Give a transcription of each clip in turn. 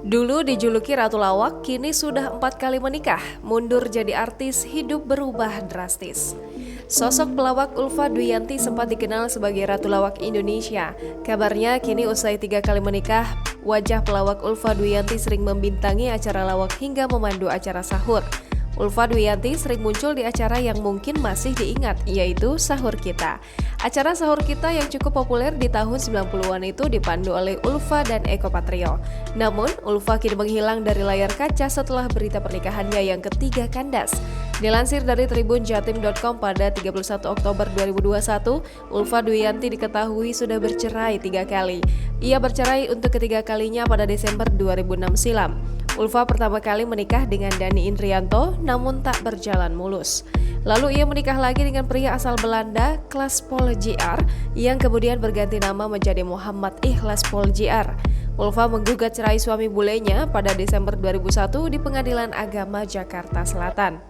Dulu dijuluki Ratu Lawak, kini sudah 4 kali menikah, mundur jadi artis, hidup berubah drastis. Sosok pelawak Ulfa Dwiyanti sempat dikenal sebagai Ratu Lawak Indonesia. Kabarnya kini usai 3 kali menikah, wajah pelawak Ulfa Dwiyanti sering membintangi acara lawak hingga memandu acara sahur. Ulfa Dwiyanti sering muncul di acara yang mungkin masih diingat, yaitu Sahur Kita. Acara Sahur Kita yang cukup populer di tahun 90-an itu dipandu oleh Ulfa dan Eko Patrio. Namun, Ulfa kini menghilang dari layar kaca setelah berita pernikahannya yang ketiga kandas. Dilansir dari tribunjatim.com pada 31 Oktober 2021, Ulfa Dwiyanti diketahui sudah bercerai 3 kali. Ia bercerai untuk ketiga kalinya pada Desember 2006 silam. Ulfa pertama kali menikah dengan Dhani Indrianto, namun tak berjalan mulus. Lalu ia menikah lagi dengan pria asal Belanda, Klaas Paul Jr., yang kemudian berganti nama menjadi Muhammad Ikhlas Paul Jr. Ulfa menggugat cerai suami bulenya pada Desember 2001 di Pengadilan Agama Jakarta Selatan.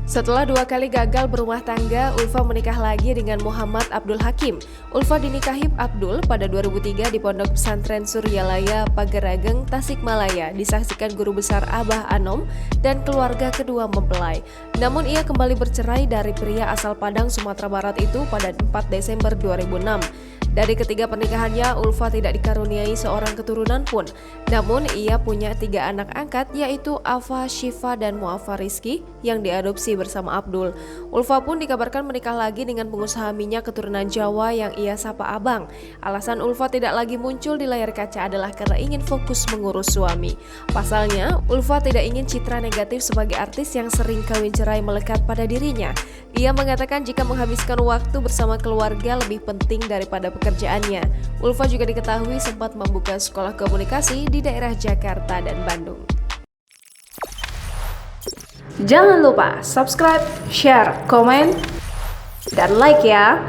Setelah 2 kali gagal berumah tangga, Ulfa menikah lagi dengan Muhammad Abdul Hakim. Ulfa dinikahi Abdul pada 2003 di Pondok Pesantren Suryalaya, Pagerageng, Tasikmalaya, disaksikan guru besar Abah Anom dan keluarga kedua mempelai. Namun ia kembali bercerai dari pria asal Padang, Sumatera Barat itu pada 4 Desember 2006. Dari ketiga pernikahannya, Ulfa tidak dikaruniai seorang keturunan pun. Namun, ia punya 3 anak angkat, yaitu Afa, Syifa, dan Muafa Rizky yang diadopsi bersama Abdul. Ulfa pun dikabarkan menikah lagi dengan pengusaha minyak keturunan Jawa yang ia sapa Abang. Alasan Ulfa tidak lagi muncul di layar kaca adalah karena ingin fokus mengurus suami. Pasalnya, Ulfa tidak ingin citra negatif sebagai artis yang sering kawin cerai melekat pada dirinya. Ia mengatakan jika menghabiskan waktu bersama keluarga lebih penting daripada pekerjaannya. Ulfa juga diketahui sempat membuka sekolah komunikasi di daerah Jakarta dan Bandung. Jangan lupa subscribe, share, komen, dan like ya!